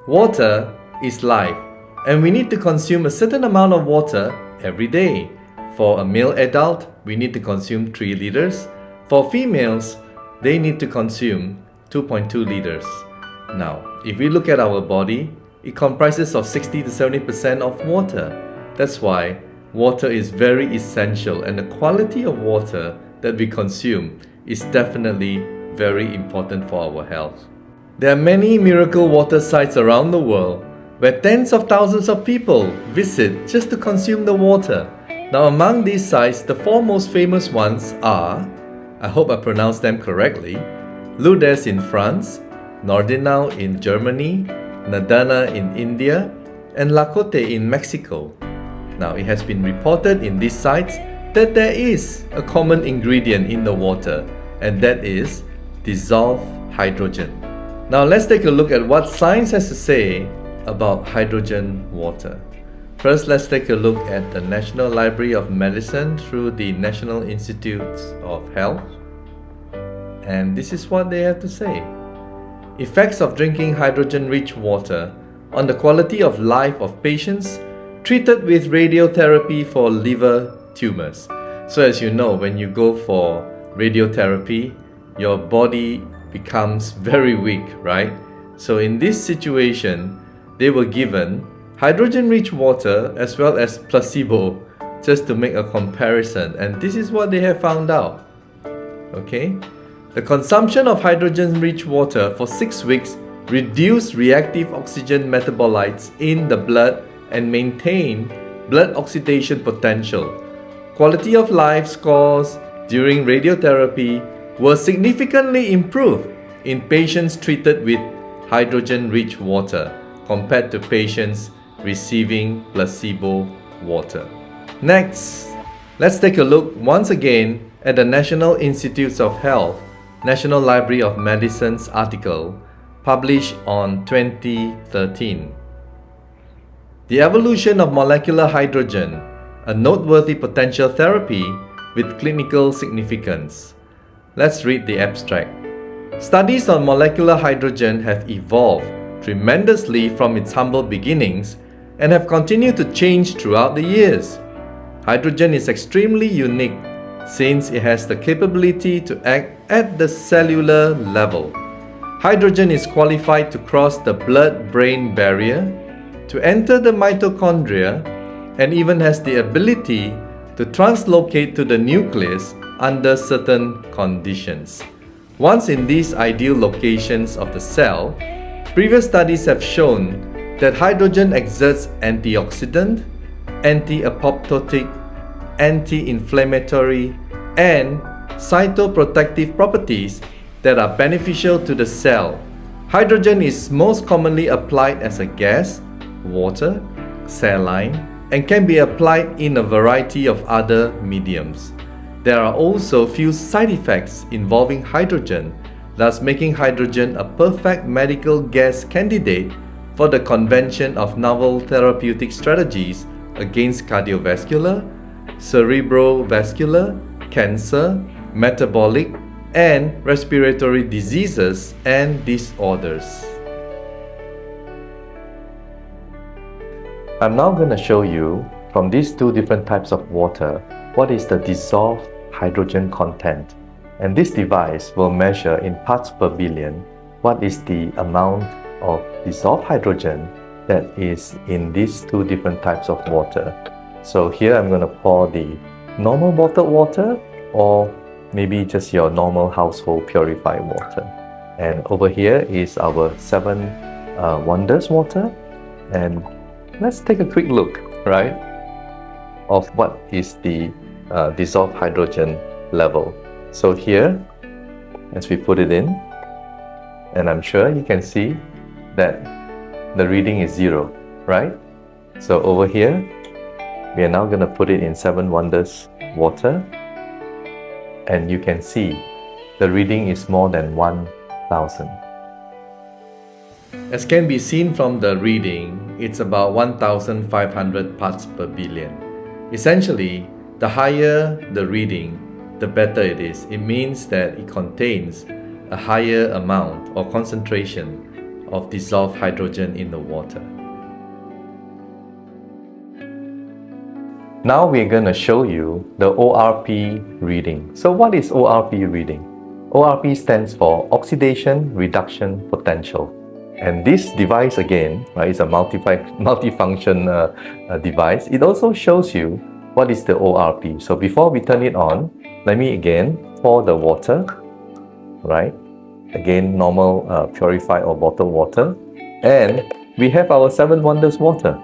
Water is life, and we need to consume a certain amount of water every day. For a male adult, we need to consume 3 liters. For females, they need to consume 2.2 liters. Now, if we look at our body, it comprises of 60 to 70% of water. That's why water is very essential, and the quality of water that we consume is definitely very important for our health. There are many miracle water sites around the world where tens of thousands of people visit just to consume the water. Now, among these sites, the 4 most famous ones are, I hope I pronounced them correctly, Lourdes in France, Nordenau in Germany, Nadana in India, and Lacote in Mexico. Now, it has been reported in these sites that there is a common ingredient in the water, and that is dissolved hydrogen. Now, let's take a look at what science has to say about hydrogen water. First, let's take a look at the National Library of Medicine through the National Institutes of Health. And this is what they have to say. Effects of drinking hydrogen-rich water on the quality of life of patients treated with radiotherapy for liver tumors. So as you know, when you go for radiotherapy, your body becomes very weak, right? So in this situation, they were given hydrogen-rich water as well as placebo just to make a comparison, and this is what they have found out. Okay? The consumption of hydrogen-rich water for 6 weeks reduced reactive oxygen metabolites in the blood and maintained blood oxidation potential. Quality of life scores during radiotherapy were significantly improved in patients treated with hydrogen-rich water compared to patients receiving placebo water. Next, let's take a look once again at the National Institutes of Health, National Library of Medicine's article published on 2013. The evolution of molecular hydrogen, a noteworthy potential therapy with clinical significance. Let's read the abstract. Studies on molecular hydrogen have evolved tremendously from its humble beginnings and have continued to change throughout the years. Hydrogen is extremely unique since it has the capability to act at the cellular level. Hydrogen is qualified to cross the blood-brain barrier, to enter the mitochondria, and even has the ability to translocate to the nucleus under certain conditions. Once in these ideal locations of the cell, previous studies have shown that hydrogen exerts antioxidant, anti-apoptotic, anti-inflammatory, and cytoprotective properties that are beneficial to the cell. Hydrogen is most commonly applied as a gas, water, saline, and can be applied in a variety of other mediums. There are also few side effects involving hydrogen, thus making hydrogen a perfect medical gas candidate for the convention of novel therapeutic strategies against cardiovascular, cerebrovascular, cancer, metabolic, and respiratory diseases and disorders. I'm now going to show you from these 2 different types of water what is the dissolved hydrogen content, and this device will measure in parts per billion what is the amount of dissolved hydrogen that is in these 2 different types of water. So here I'm going to pour the normal bottled water, or maybe just your normal household purified water, and over here is our 7 Wonders water, and let's take a quick look, right, of what is the dissolved hydrogen level. So here, as we put it in, and I'm sure you can see that the reading is 0, right? So over here, we are now going to put it in 7 Wonders water, and you can see the reading is more than 1,000. As can be seen from the reading, it's about 1,500 parts per billion. Essentially, the higher the reading, the better it is. It means that it contains a higher amount or concentration of dissolved hydrogen in the water. Now we're going to show you the ORP reading. So what is ORP reading? ORP stands for Oxidation Reduction Potential. And this device again, right, is a multifunction device. It also shows you what is the ORP. So before we turn it on, let me again pour the water, right? Again, normal purified or bottled water. And we have our 7 Wonders water.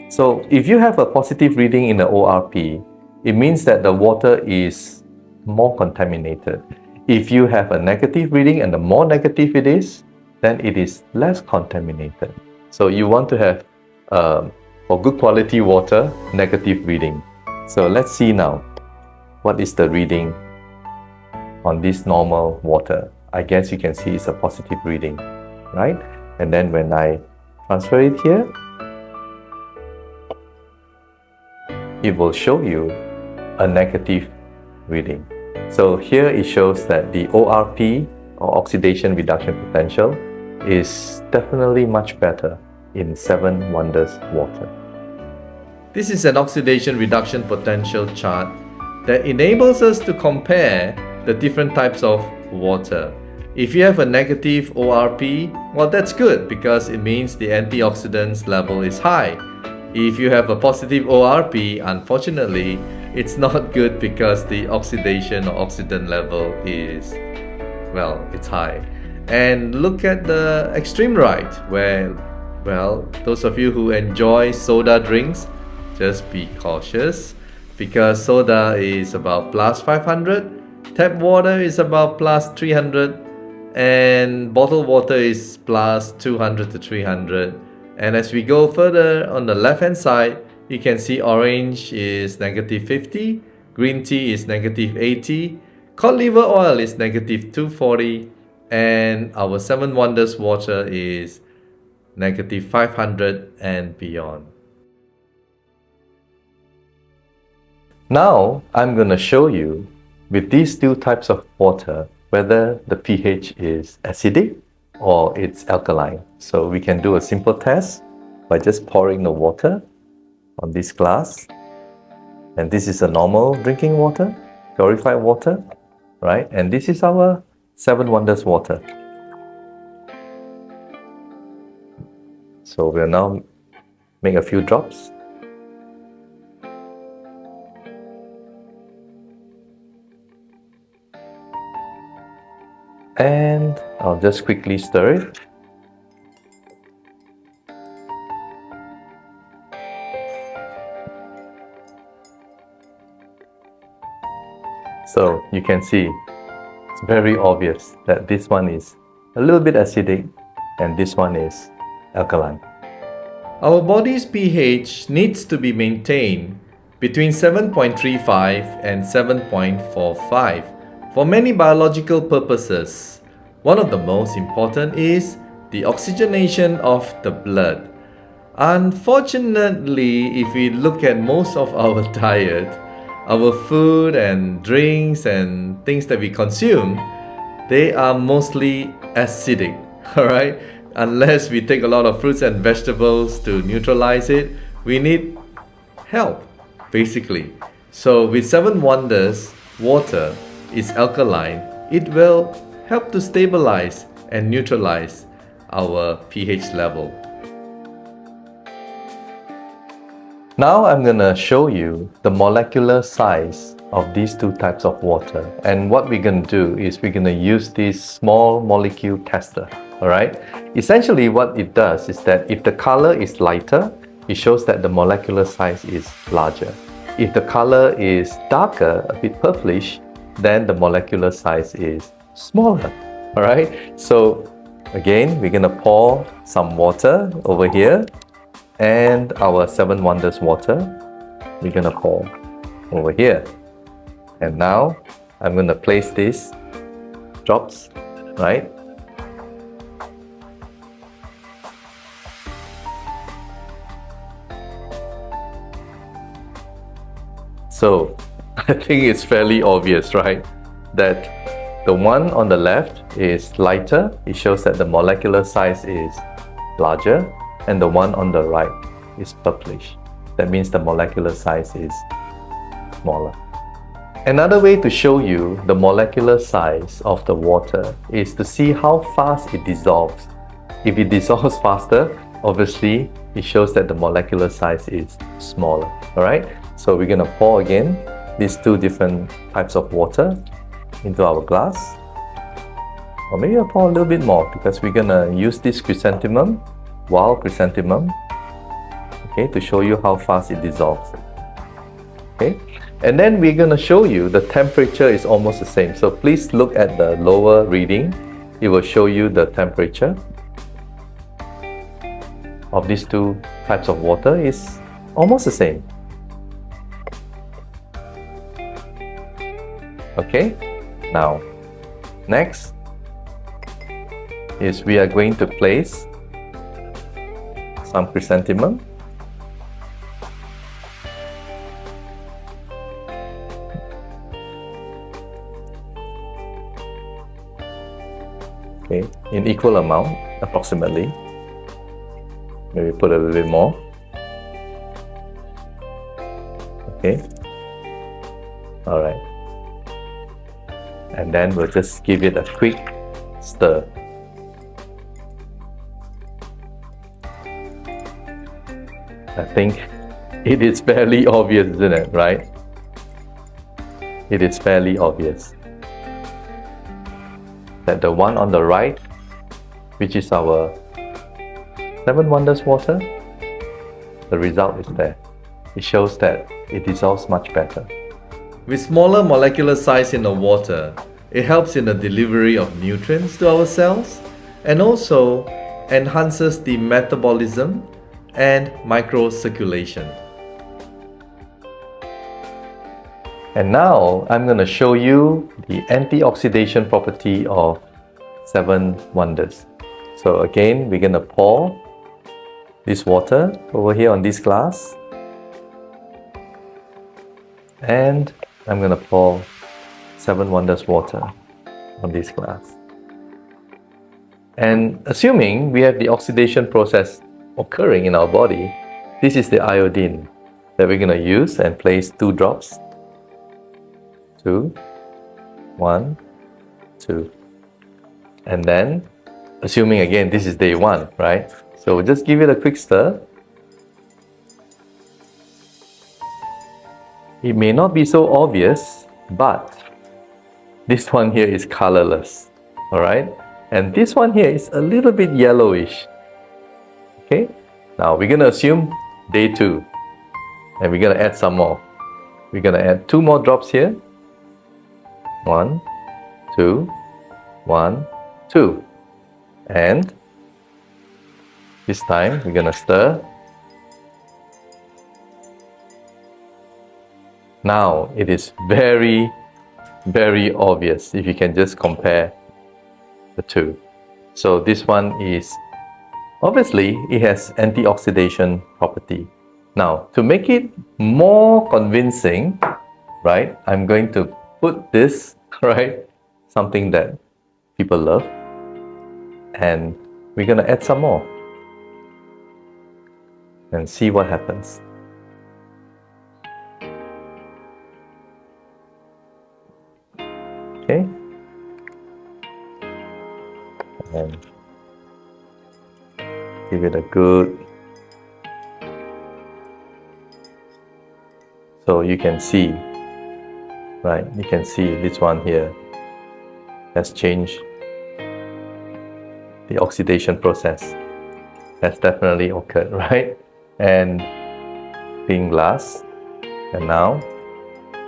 So if you have a positive reading in the ORP, it means that the water is more contaminated. If you have a negative reading, and the more negative it is, then it is less contaminated. So you want to have, for good quality water, negative reading. So let's see now, what is the reading on this normal water? I guess you can see it's a positive reading, right? And then when I transfer it here, it will show you a negative reading. So here it shows that the ORP, or oxidation reduction potential, is definitely much better in 7 Wonders water. This is an oxidation reduction potential chart that enables us to compare the different types of water. If you have a negative ORP, well, that's good because it means the antioxidants level is high. If you have a positive ORP, unfortunately, it's not good because the oxidation or oxidant level is, well, it's high. And look at the extreme right, where, well, those of you who enjoy soda drinks, just be cautious because soda is about plus 500, tap water is about plus 300, and bottled water is plus 200 to 300. And as we go further on the left hand side, you can see orange is negative 50, green tea is negative 80, cod liver oil is negative 240, and our 7 Wonders water is negative 500 and beyond. Now I'm going to show you with these 2 types of water whether the pH is acidic or it's alkaline. So we can do a simple test by just pouring the water on this glass. And this is a normal drinking water, purified water, right? And this is our 7 Wonders water. So we'll now make a few drops. And I'll just quickly stir it. So you can see it's very obvious that this one is a little bit acidic and this one is alkaline. Our body's pH needs to be maintained between 7.35 and 7.45 for many biological purposes. One of the most important is the oxygenation of the blood. Unfortunately, if we look at most of our diet, our food and drinks and things that we consume, they are mostly acidic, alright? Unless we take a lot of fruits and vegetables to neutralize it, we need help, basically. So with 7 Wonders water is alkaline, it will help to stabilize and neutralize our pH level. Now I'm going to show you the molecular size of these 2 types of water. And what we're going to do is we're going to use this small molecule tester. Alright? Essentially what it does is that if the color is lighter, it shows that the molecular size is larger. If the color is darker, a bit purplish, then the molecular size is smaller. Alright? So again, we're going to pour some water over here. And our 7 Wonders water, we're going to pour over here. And now I'm going to place these drops, right? So I think it's fairly obvious, right? That The one on the left is lighter. It shows that the molecular size is larger, and the one on the right is purplish. That means the molecular size is smaller. Another way to show you the molecular size of the water is to see how fast it dissolves. If it dissolves faster, obviously it shows that the molecular size is smaller. Alright, so we're going to pour again these two different types of water into our glass. Or maybe I'll pour a little bit more because we're going to use this chrysanthemum, wild chrysanthemum, okay, to show you how fast it dissolves. Okay, and then we're going to show you the temperature is almost the same. So please look at the lower reading. It will show you the temperature of these two types of water is almost the same. Okay, now next is we are going to place some chrysanthemum. Okay, in equal amount, approximately. Maybe put a little bit more. Okay. All right. And then we'll just give it a quick stir. I think it is fairly obvious, isn't it? Right? It is fairly obvious that the one on the right, which is our 7 Wonders water, the result is there. It shows that it dissolves much better. With smaller molecular size in the water, it helps in the delivery of nutrients to our cells and also enhances the metabolism and microcirculation. And now I'm going to show you the antioxidant property of 7 Wonders. So again, we're going to pour this water over here on this glass, and I'm going to pour 7 Wonders water on this glass. And assuming we have the oxidation process occurring in our body, this is the iodine that we're going to use and place 2 drops. 2, 1, 2. And then, assuming again this is day 1, right? So we'll just give it a quick stir. It may not be so obvious, but this one here is colorless, alright? And this one here is a little bit yellowish. Okay, now we're going to assume day 2, and we're going to add some more. We're going to add 2 more drops here. 1, 2, 1, 2. And this time we're going to stir. Now it is very, very obvious if you can just compare the two. So this one is, obviously it has antioxidant property. Now to make it more convincing, right, I'm going to put this, right, something that people love, and we're going to add some more and see what happens. Okay, and give it a good, so you can see, right, you can see this one here has changed. The oxidation process has definitely occurred, right? And being glass, and now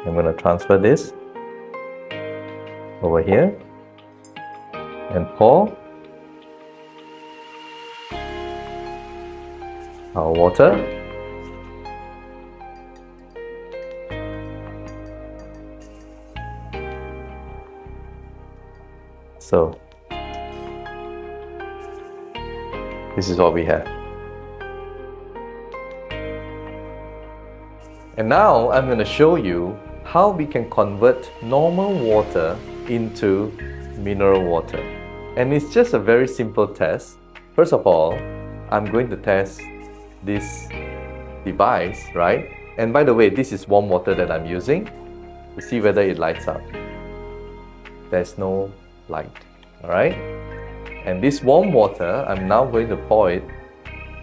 I'm going to transfer this over here and pour our water. So this is what we have. And now I'm going to show you how we can convert normal water into mineral water. And it's just a very simple test. First of all, I'm going to test this device, right? And by the way, this is warm water that I'm using to see whether it lights up. There's no light, all right? And this warm water, I'm now going to pour it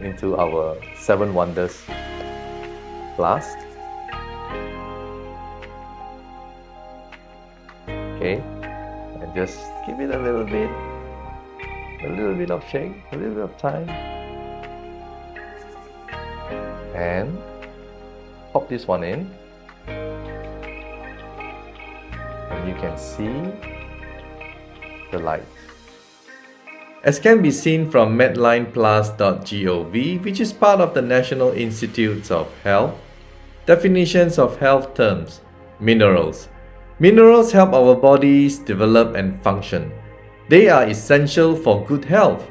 into our 7 Wonders flask. Okay, and just give it a little bit of shake, a little bit of time, and pop this one in, and you can see the light. As can be seen from medlineplus.gov, which is part of the National Institutes of Health, definitions of health terms: minerals. Minerals help our bodies develop and function. They are essential for good health.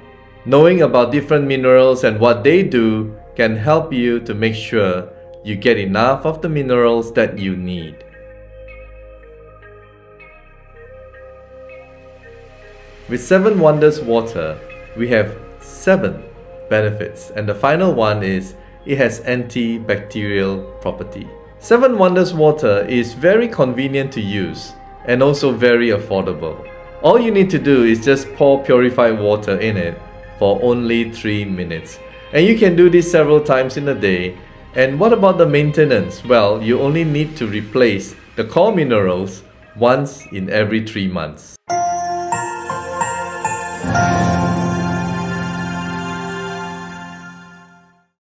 Knowing about different minerals and what they do can help you to make sure you get enough of the minerals that you need. With 7 Wonders water, we have 7 benefits, and the final one is it has antibacterial property. 7 Wonders water is very convenient to use and also very affordable. All you need to do is just pour purified water in it for only 3 minutes. And you can do this several times in a day. And what about the maintenance? Well, you only need to replace the core minerals once in every 3 months.